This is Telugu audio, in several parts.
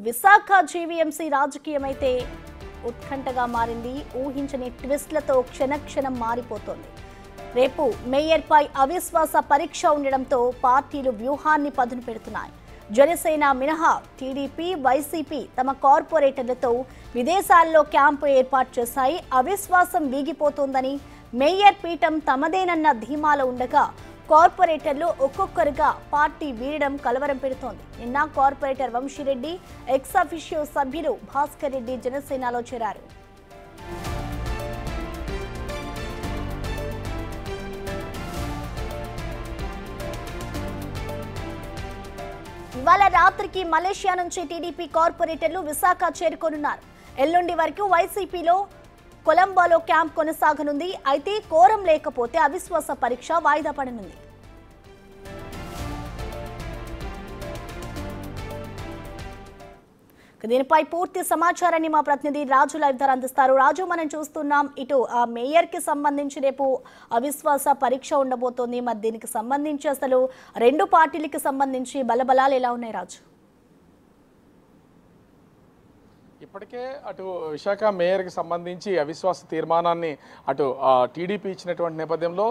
విశాఖ జీవీఎంసీ రాజకీయమైతే ఉత్కంఠగా మారింది. ఊహించని ట్విస్ట్లతో క్షణక్షణం మారిపోతోంది. రేపు మేయర్పై అవిశ్వాస పరీక్ష ఉండడంతో పార్టీలు వ్యూహాన్ని పదును పెడుతున్నాయి. జనసేన మినహా టీడీపీ, వైసీపీ తమ కార్పొరేటర్లతో విదేశాల్లో క్యాంపు ఏర్పాటు చేశాయి. అవిశ్వాసం వీగిపోతోందని మేయర్ పీఠం తమదేనన్న ధీమాలో ఉండగా కార్పొరేటర్లు ఒక్కొక్కరుగా పార్టీ వీడడం కలవరం పెడుతోంది. నిన్న కార్పొరేటర్ వంశీరెడ్డి, ఎక్స్ అఫిషియో సభ్యులు భాస్కర్ రెడ్డి జనసేనలో చేరారు. ఇవాళ రాత్రికి మలేషియా నుంచి టీడీపీ కార్పొరేటర్లు విశాఖ చేరుకోనున్నారు. ఎల్లుండి వరకు వైసీపీలో కొలంబోలో క్యాంప్ కొనసాగనుంది. అయితే కోరం లేకపోతే అవిశ్వాస పరీక్ష వాయిదా పడనుంది. దీనిపై పూర్తి సమాచారాన్ని మా ప్రతినిధి రాజు లైవ్ ద్వారా అందిస్తారు. రాజు, మనం చూస్తున్నాం ఇటు మేయర్ కి సంబంధించి రేపు అవిశ్వాస పరీక్ష ఉండబోతోంది. మరి దీనికి సంబంధించి అసలు రెండు పార్టీలకి సంబంధించి బలబలాలు ఎలా ఉన్నాయి రాజు? ఇప్పటికే అటు విశాఖ మేయర్కి సంబంధించి అవిశ్వాస తీర్మానాన్ని అటు టీడీపీ ఇచ్చినటువంటి నేపథ్యంలో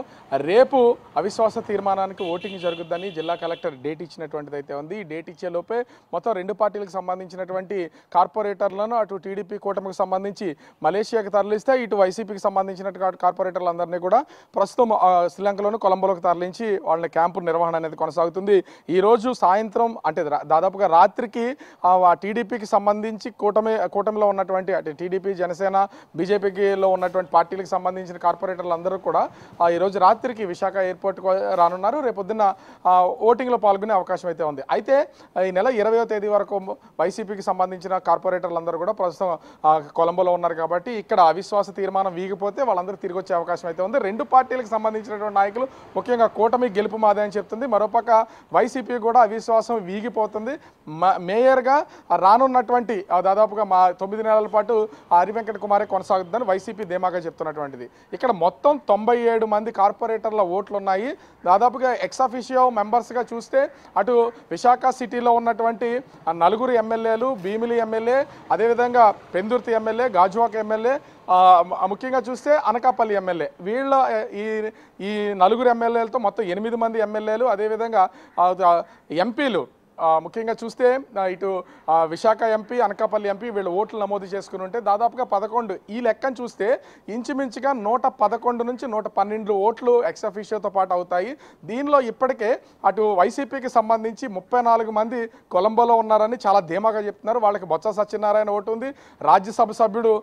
రేపు అవిశ్వాస తీర్మానానికి ఓటింగ్ జరుగుద్దని జిల్లా కలెక్టర్ డేట్ ఇచ్చినటువంటిది అయితే ఉంది. ఈ డేట్ ఇచ్చే లోపే మొత్తం రెండు పార్టీలకు సంబంధించినటువంటి కార్పొరేటర్లను అటు టీడీపీ కూటమికి సంబంధించి మలేషియాకి తరలిస్తే ఇటు వైసీపీకి సంబంధించిన కార్పొరేటర్లందరినీ కూడా ప్రస్తుతం శ్రీలంకలోని కొలంబోలోకి తరలించి వాళ్ళ క్యాంపు నిర్వహణ అనేది కొనసాగుతుంది. ఈరోజు సాయంత్రం అంటే దాదాపుగా రాత్రికి టీడీపీకి సంబంధించి కూటమిలో ఉన్నటువంటి అంటే టీడీపీ, జనసేన, బీజేపీలో ఉన్నటువంటి పార్టీలకు సంబంధించిన కార్పొరేటర్లు అందరూ కూడా ఈరోజు రాత్రికి విశాఖ ఎయిర్పోర్ట్కు రానున్నారు. రేపొద్దున ఓటింగ్లో పాల్గొనే అవకాశం అయితే ఉంది. అయితే ఈ నెల 20వ తేదీ వరకు వైసీపీకి సంబంధించిన కార్పొరేటర్లు అందరూ కూడా ప్రస్తుతం కొలంబోలో ఉన్నారు కాబట్టి ఇక్కడ అవిశ్వాస తీర్మానం వీగిపోతే వాళ్ళందరూ తిరిగి వచ్చే అవకాశం అయితే ఉంది. రెండు పార్టీలకు సంబంధించినటువంటి నాయకులు ముఖ్యంగా కూటమి గెలుపు మాదే అని చెప్తుంది. మరోపక్క వైసీపీ కూడా అవిశ్వాసం వీగిపోతుంది. మేయర్గా రానున్నటువంటి దాదాపుగా 9 నెలల పాటు హరి వెంకట కుమారే కొనసాగుతుందని వైసీపీ ధీమాగా చెప్తున్నటువంటిది. ఇక్కడ మొత్తం 97 మంది కార్పొరేటర్ల ఓట్లు ఉన్నాయి. దాదాపుగా ఎక్స్ అఫిషియో మెంబర్స్గా చూస్తే అటు విశాఖ సిటీలో ఉన్నటువంటి 4 ఎమ్మెల్యేలు, భీమిలి ఎమ్మెల్యే, అదేవిధంగా పెందుర్తి ఎమ్మెల్యే, గాజువాక ఎమ్మెల్యే, ముఖ్యంగా చూస్తే అనకాపల్లి ఎమ్మెల్యే, వీళ్ళ ఈ 4 ఎమ్మెల్యేలతో మొత్తం 8 మంది ఎమ్మెల్యేలు, అదేవిధంగా ఎంపీలు ముఖ్యంగా చూస్తే ఇటు విశాఖ ఎంపీ, అనకాపల్లి ఎంపీ వీళ్ళు ఓట్లు నమోదు చేసుకుని ఉంటే దాదాపుగా 11. ఈ లెక్కను చూస్తే ఇంచుమించుగా 111 నుంచి 112 ఓట్లు ఎక్స్ అఫిషియోతో పాటు అవుతాయి. దీనిలో ఇప్పటికే అటు వైసీపీకి సంబంధించి 34 మంది కొలంబోలో ఉన్నారని చాలా ధీమాగా చెప్తున్నారు. వాళ్ళకి బొత్స సత్యనారాయణ ఓటు ఉంది, రాజ్యసభ సభ్యుడు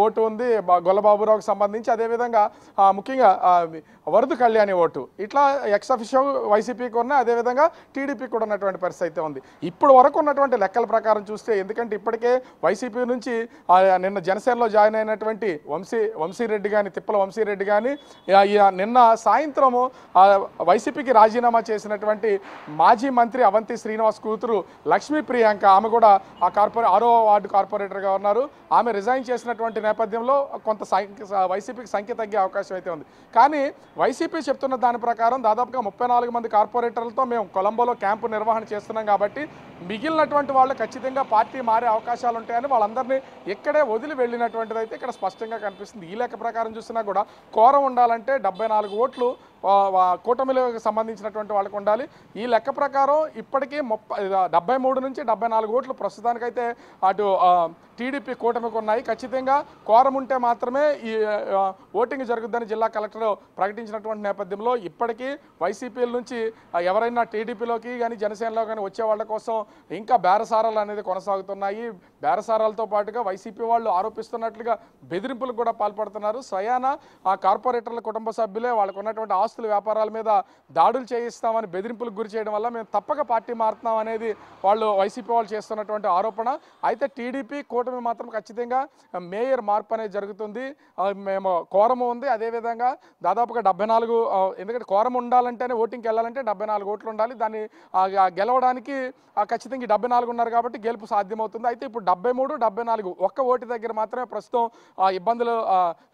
ఓటు ఉంది గొల్లబాబురావుకి సంబంధించి, అదేవిధంగా ముఖ్యంగా వరదు కళ్యాణి ఓటు, ఇట్లా ఎక్స్ అఫిషియో వైసీపీకి ఉన్నాయి, అదేవిధంగా టీడీపీకి కూడా ఉన్నటువంటి పరిస్థితి అయితే ఉంది. ఇప్పుడు వరకు ఉన్నటువంటి లెక్కల ప్రకారం చూస్తే, ఎందుకంటే ఇప్పటికే వైసీపీ నుంచి నిన్న జనసేనలో జాయిన్ అయినటువంటి వంశీరెడ్డి కానీ, తిప్పల వంశీరెడ్డి కానీ, నిన్న సాయంత్రము వైసీపీకి రాజీనామా చేసినటువంటి మాజీ మంత్రి అవంతి శ్రీనివాస్ కూతురు లక్ష్మీ ప్రియాంక, ఆమె కూడా ఆ 6వ వార్డు కార్పొరేటర్గా ఉన్నారు. ఆమె రిజైన్ చేసినటువంటి నేపథ్యంలో కొంత వైసీపీకి సంఖ్య తగ్గే అవకాశం అయితే ఉంది. కానీ వైసీపీ చెప్తున్న దాని ప్రకారం దాదాపుగా 34 మంది కార్పొరేటర్లతో మేము కొలంబోలో క్యాంపు నిర్వహణ చేస్తున్నాం కాబట్టి మిగిలినటువంటి వాళ్ళు ఖచ్చితంగా పార్టీ మారే అవకాశాలు ఉంటాయని వాళ్ళందరినీ ఇక్కడే వదిలి వెళ్ళినటువంటిది అయితే ఇక్కడ స్పష్టంగా కనిపిస్తుంది. ఈ లెక్క ప్రకారం చూసినా కూడా కోరం ఉండాలంటే 74 ఓట్లు కూటమిలకు సంబంధించినటువంటి వాళ్ళకు ఉండాలి. ఈ లెక్క ప్రకారం ఇప్పటికీ 73 నుంచి 74 ఓట్లు ప్రస్తుతానికైతే అటు టీడీపీ కూటమికి ఉన్నాయి. ఖచ్చితంగా కోరం ఉంటే మాత్రమే ఈ ఓటింగ్ జరుగుద్దని జిల్లా కలెక్టర్ ప్రకటించినటువంటి నేపథ్యంలో ఇప్పటికీ వైసీపీ నుంచి ఎవరైనా టీడీపీలోకి కానీ జనసేనలో కానీ వచ్చే వాళ్ళ కోసం ఇంకా బేరసారాలు అనేది కొనసాగుతున్నాయి. బేరసారాలతో పాటుగా వైసీపీ వాళ్ళు ఆరోపిస్తున్నట్లుగా బెదిరింపులకు కూడా పాల్పడుతున్నారు. స్వయాన ఆ కార్పొరేటర్ల కుటుంబ సభ్యులే వాళ్ళకు ఉన్నటువంటి ఆస్తుల వ్యాపారాల మీద దాడులు చేయిస్తామని బెదిరింపులకు గురి చేయడం వల్ల మేము తప్పక పార్టీ మారుతున్నాం అనేది వాళ్ళు వైసీపీ వాళ్ళు చేస్తున్నటువంటి ఆరోపణ. అయితే టీడీపీ కూటమి మాత్రం ఖచ్చితంగా మేయర్ మార్పు అనేది జరుగుతుంది, మేము కోరము ఉంది, అదేవిధంగా దాదాపుగా 74, ఎందుకంటే కోరం ఉండాలంటేనే ఓటింగ్కి వెళ్ళాలంటే 74 ఓట్లు ఉండాలి. దాన్ని గెలవడానికి ఖచ్చితంగా 74 ఉన్నారు కాబట్టి గెలుపు సాధ్యమవుతుంది. అయితే ఇప్పుడు 73, 74 ఒక్క ఓటు దగ్గర మాత్రమే ప్రస్తుతం ఇబ్బందులు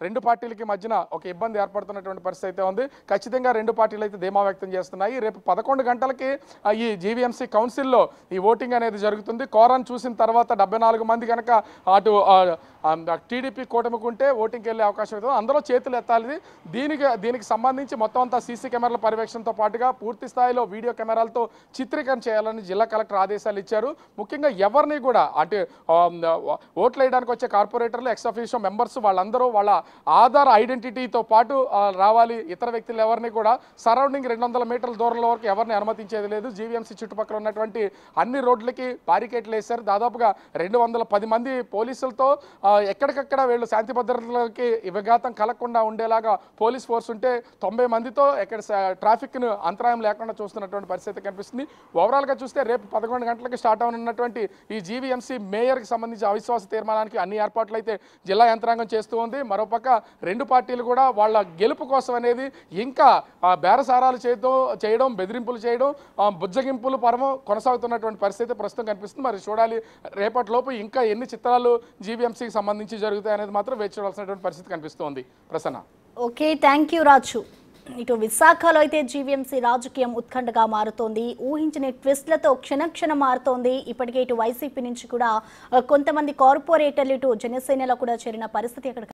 రెండు పార్టీలకి మధ్యన ఒక ఇబ్బంది ఏర్పడుతున్నటువంటి పరిస్థితి అయితే ఉంది. ఖచ్చితంగా ఖచ్చితంగా రెండు పార్టీలు అయితే ధీమా వ్యక్తం చేస్తున్నాయి. రేపు 11 గంటలకి ఈ జీవీఎంసీ కౌన్సిల్లో ఈ ఓటింగ్ అనేది జరుగుతుంది. కోరాను చూసిన తర్వాత 74 మంది కనుక అటు టీడీపీ కూటమికుంటే ఓటింగ్కి వెళ్ళే అవకాశం ఉంటుంది. అందులో చేతులు ఎత్తాలి. దీనికి సంబంధించి మొత్తం అంతా సీసీ కెమెరాల పర్యవేక్షణతో పాటుగా పూర్తి స్థాయిలో వీడియో కెమెరాలతో చిత్రీకరణ చేయాలని జిల్లా కలెక్టర్ ఆదేశాలు ఇచ్చారు. ముఖ్యంగా ఎవరిని కూడా అంటే ఓట్లు వేయడానికి వచ్చే కార్పొరేటర్లు, ఎక్స్ అఫీషియో మెంబర్స్ వాళ్ళందరూ వాళ్ళ ఆధార్ ఐడెంటిటీతో పాటు రావాలి. ఇతర వ్యక్తులు ఎవరిని కూడా సరౌండింగ్ 200 మీటర్ల దూరంలో వరకు ఎవరిని అనుమతించేది లేదు. జీవీఎంసీ చుట్టుపక్కల ఉన్నటువంటి అన్ని రోడ్లకి బారికేట్లు వేశారు. దాదాపుగా 210 మంది పోలీసులతో ఎక్కడికక్కడ వీళ్ళు శాంతి భద్రతలకి విఘాతం కలగకుండా ఉండేలాగా పోలీస్ ఫోర్స్ ఉంటే 90 మందితో ఎక్కడ ట్రాఫిక్ను అంతరాయం లేకుండా చూస్తున్నటువంటి పరిస్థితి కనిపిస్తుంది. ఓవరాల్గా చూస్తే రేపు 11 గంటలకి స్టార్ట్ అవనున్నటువంటి ఈ జీవీఎంసీ మేయర్కి సంబంధించి అవిశ్వాస తీర్మానానికి అన్ని ఏర్పాట్లు అయితే జిల్లా యంత్రాంగం చేస్తూ ఉంది. మరోపక్క రెండు పార్టీలు కూడా వాళ్ళ గెలుపు కోసం అనేది ఇంకా బేరసారాలు చేయడం, బెదిరింపులు చేయడం, బుజ్జగింపులు పరమం కొనసాగుతున్నటువంటి పరిస్థితి ప్రస్తుతం కనిపిస్తుంది. మరి చూడాలి రేపటిలోపు ఇంకా ఎన్ని చిత్రాలు జీవీఎంసీకి సంబంధించి జరుగుతాయి అనేది మాత్రం వేచి చూడాల్సినటువంటి పరిస్థితి కనిపిస్తోంది. ప్రసన్న. ఓకే, థ్యాంక్ యూ రాజు. ఇటు విశాఖలో అయితే జీవీఎంసీ రాజకీయం ఉత్కంఠగా మారుతోంది. ఊహించని ట్విస్ట్లతో క్షణక్షణం మారుతోంది. ఇప్పటికే ఇటు వైసీపీ నుంచి కూడా కొంతమంది కార్పొరేటర్లు ఇటు జనసేనలో కూడా చేరిన పరిస్థితి అక్కడ